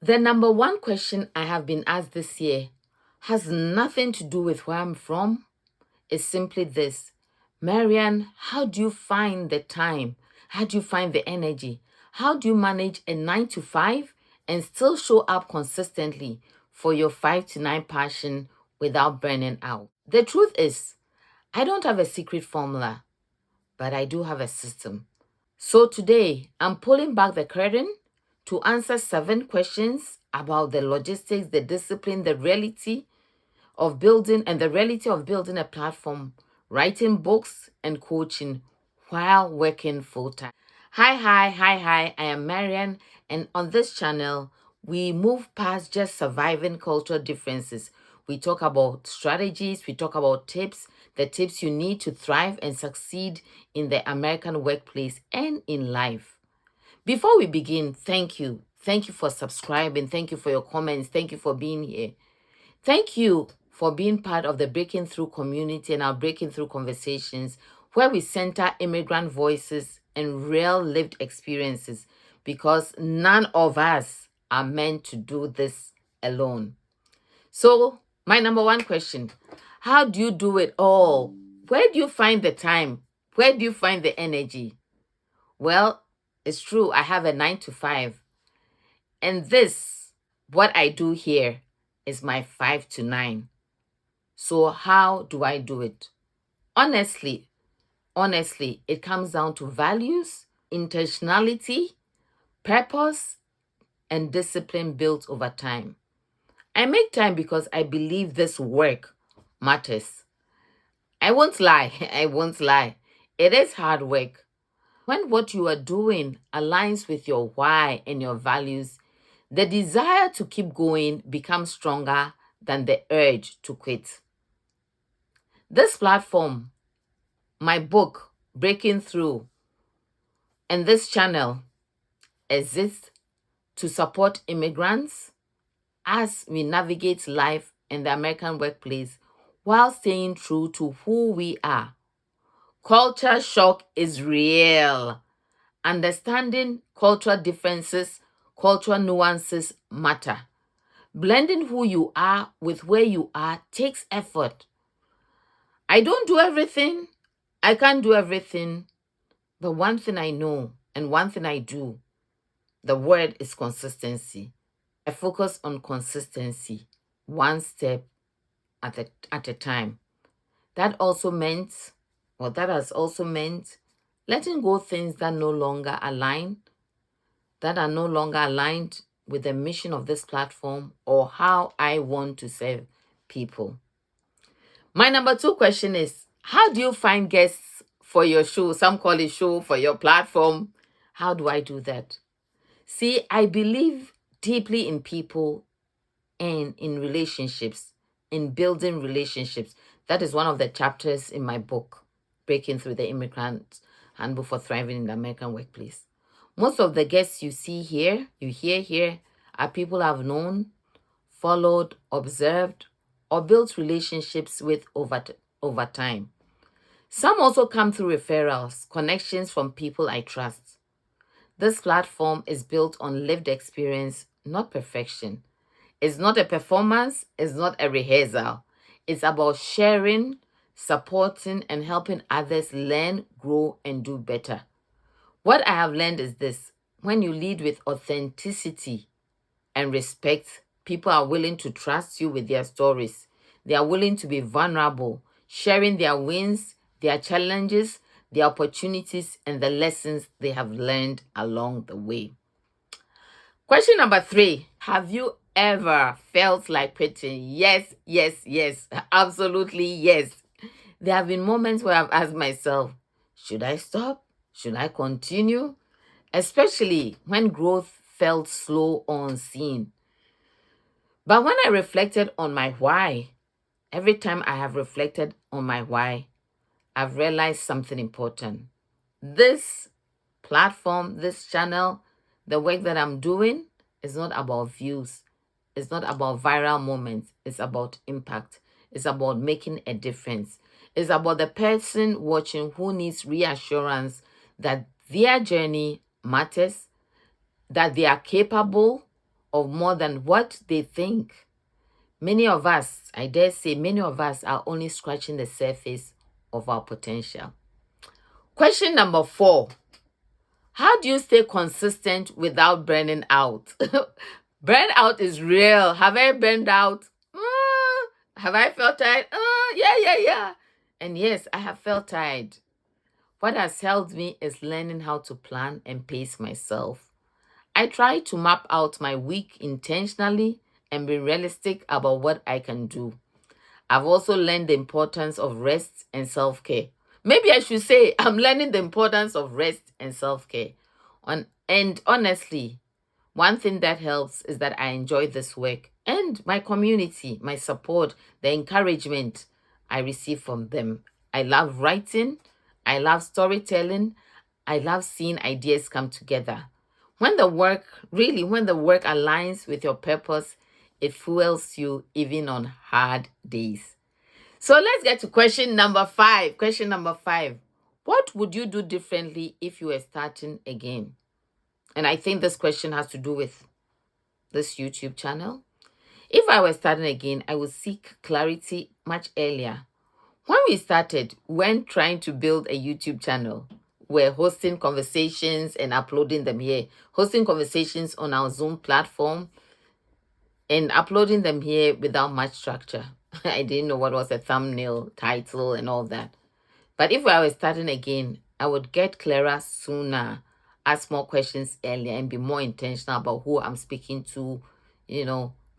The number one question I have been asked this year has nothing to do with where I'm from. It's simply this: Marianne, how do you find the time? How do you find the energy? How do you manage a 9 to 5 and still show up consistently for your 5 to 9 passion without burning out? The truth is, I don't have a secret formula, but I do have a system. So today, I'm pulling back the curtain to answer 7 questions about the logistics, the discipline, the reality of building, and the reality of building a platform, writing books, and coaching while working full time. Hi. I am Marian, and on this channel, we move past just surviving cultural differences. We talk about strategies, we talk about tips, the tips you need to thrive and succeed in the American workplace and in life. Before we begin, thank you. Thank you for subscribing. Thank you for your comments. Thank you for being here. Thank you for being part of the Breaking Through community and our Breaking Through conversations, where we center immigrant voices and real lived experiences, because none of us are meant to do this alone. So, my number one question: how do you do it all? Where do you find the time? Where do you find the energy? Well, it's true, I have a 9 to 5. And what I do here, is my 5 to 9. So how do I do it? Honestly, it comes down to values, intentionality, purpose, and discipline built over time. I make time because I believe this work matters. I won't lie. I won't lie. It is hard work. When what you are doing aligns with your why and your values, the desire to keep going becomes stronger than the urge to quit. This platform, my book, Breaking Through, and this channel exists to support immigrants as we navigate life in the American workplace while staying true to who we are. Culture shock is real. Understanding cultural differences, cultural nuances matter. Blending who you are with where you are takes effort. I don't do everything. I can't do everything. But one thing I know and one thing I do, the word is consistency. I focus on consistency, one step at a time. That has also meant letting go things that are no longer aligned with the mission of this platform or how I want to serve people. My number 2 question is, how do you find guests for your show? Some call it show for your platform. How do I do that? See, I believe deeply in people and in relationships, in building relationships. That is one of the chapters in my book, Breaking Through the Immigrant Handbook for Thriving in the American Workplace. Most of the guests you hear here, are people I've known, followed, observed, or built relationships with over time. Some also come through referrals, connections from people I trust. This platform is built on lived experience, not perfection. It's not a performance, it's not a rehearsal. It's about sharing, supporting, and helping others learn, grow, and do better. What I have learned is this: when you lead with authenticity and respect, people are willing to trust you with their stories. They are willing to be vulnerable, sharing their wins, their challenges, their opportunities, and the lessons they have learned along the way. Question number 3. Have you ever felt like quitting? Yes. Absolutely yes. There have been moments where I've asked myself, should I stop? Should I continue? Especially when growth felt slow or unseen. But when I reflected on my why, every time I have reflected on my why, I've realized something important. This platform, this channel, the work that I'm doing is not about views. It's not about viral moments. It's about impact. It's about making a difference. It's about the person watching who needs reassurance that their journey matters, that they are capable of more than what they think. Many of us, I dare say, many of us are only scratching the surface of our potential. Question number 4. How do you stay consistent without burning out? Burnout is real. Have I burned out? Have I felt tired? Yeah. And yes, I have felt tired. What has helped me is learning how to plan and pace myself. I try to map out my week intentionally and be realistic about what I can do. I've also learned the importance of rest and self care. Maybe I should say I'm learning the importance of rest and self care. And honestly, one thing that helps is that I enjoy this work and my community, my support, the encouragement I receive from them. I love writing, I love storytelling, I love seeing ideas come together. When the work aligns with your purpose, it fuels you even on hard days. So let's get to question number 5. Question number 5. What would you do differently if you were starting again? And I think this question has to do with this YouTube channel. If I were starting again, I would seek clarity much earlier. When we started, when trying to build a YouTube channel, we're hosting conversations and uploading them here, hosting conversations on our Zoom platform and uploading them here without much structure. I didn't know what was a thumbnail, title, and all that. But if I was starting again, I would get clearer sooner, ask more questions earlier, and be more intentional about who I'm speaking to,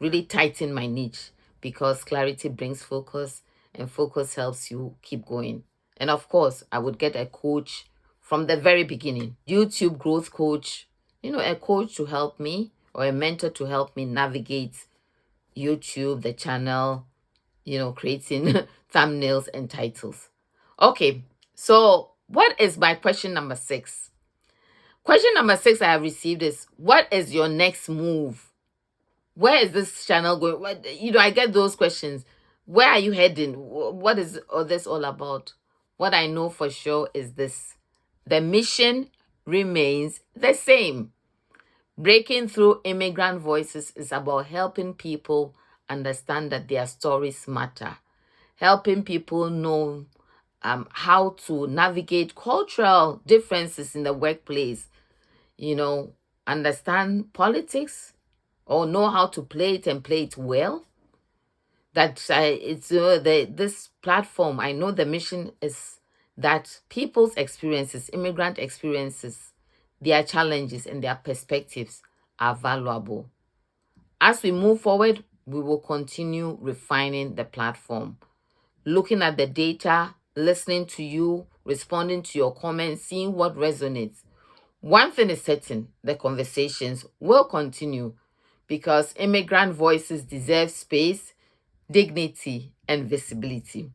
really tighten my niche, because clarity brings focus and focus helps you keep going. And of course, I would get a coach from the very beginning, YouTube growth coach, a coach to help me or a mentor to help me navigate YouTube, the channel, creating thumbnails and titles. Okay, so what is my question number 6? Question number 6 I have received is, what is your next move? Where is this channel going? I get those questions. Where are you heading? What is all this all about? What I know for sure is this: the mission remains the same. Breaking through immigrant voices is about helping people understand that their stories matter, helping people know how to navigate cultural differences in the workplace, understand politics or know how to play it and play it well. This platform, I know the mission is that people's experiences, immigrant experiences, their challenges and their perspectives are valuable. As we move forward, we will continue refining the platform, looking at the data, listening to you, responding to your comments, seeing what resonates. One thing is certain: the conversations will continue, because immigrant voices deserve space, dignity, and visibility.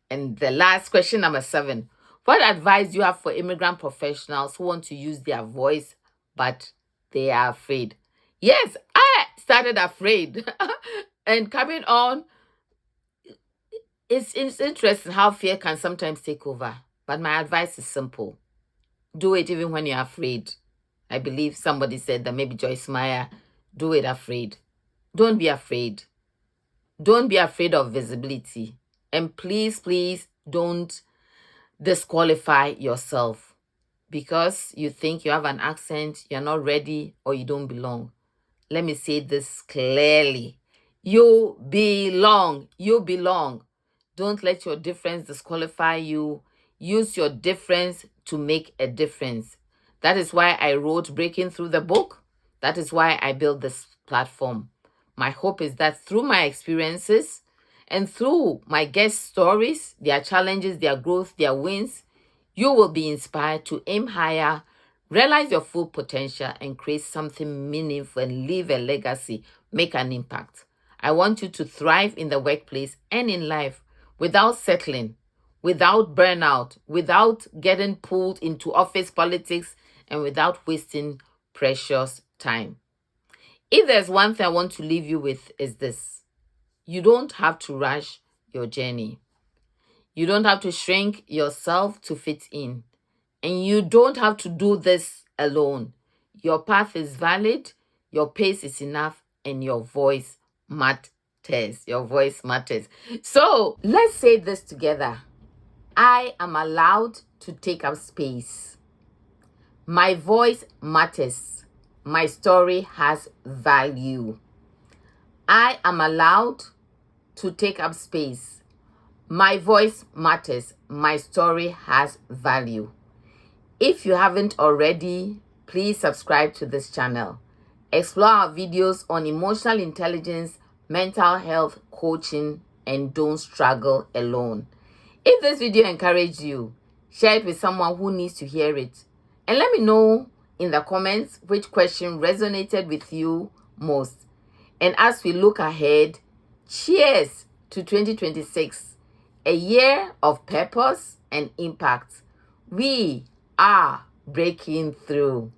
And the last question, number 7. What advice do you have for immigrant professionals who want to use their voice, but they are afraid? Yes, I started afraid. And coming on, it's interesting how fear can sometimes take over. But my advice is simple: do it even when you're afraid. I believe somebody said that, maybe Joyce Meyer, do it afraid. Don't be afraid. Don't be afraid of visibility. And please, please don't disqualify yourself because you think you have an accent, you're not ready, or you don't belong. Let me say this clearly: you belong. You belong. Don't let your difference disqualify you. Use your difference to make a difference. That is why I wrote Breaking Through the book. That is why I built this platform. My hope is that through my experiences and through my guest stories, their challenges, their growth, their wins, you will be inspired to aim higher, realize your full potential, and create something meaningful and leave a legacy, make an impact. I want you to thrive in the workplace and in life without settling, without burnout, without getting pulled into office politics, and without wasting precious time. If there's one thing I want to leave you with, is this: you don't have to rush your journey. You don't have to shrink yourself to fit in. And you don't have to do this alone. Your path is valid. your pace is enough, and your voice matters. Your voice matters. So let's say this together. I am allowed to take up space. My voice matters. My story has value. I am allowed to take up space. My voice matters. My story has value. If you haven't already, please subscribe to this channel. Explore our videos on emotional intelligence, mental health, coaching, and don't struggle alone. If this video encouraged you, share it with someone who needs to hear it. And let me know in the comments which question resonated with you most. And as we look ahead, cheers to 2026, a year of purpose and impact. We are breaking through.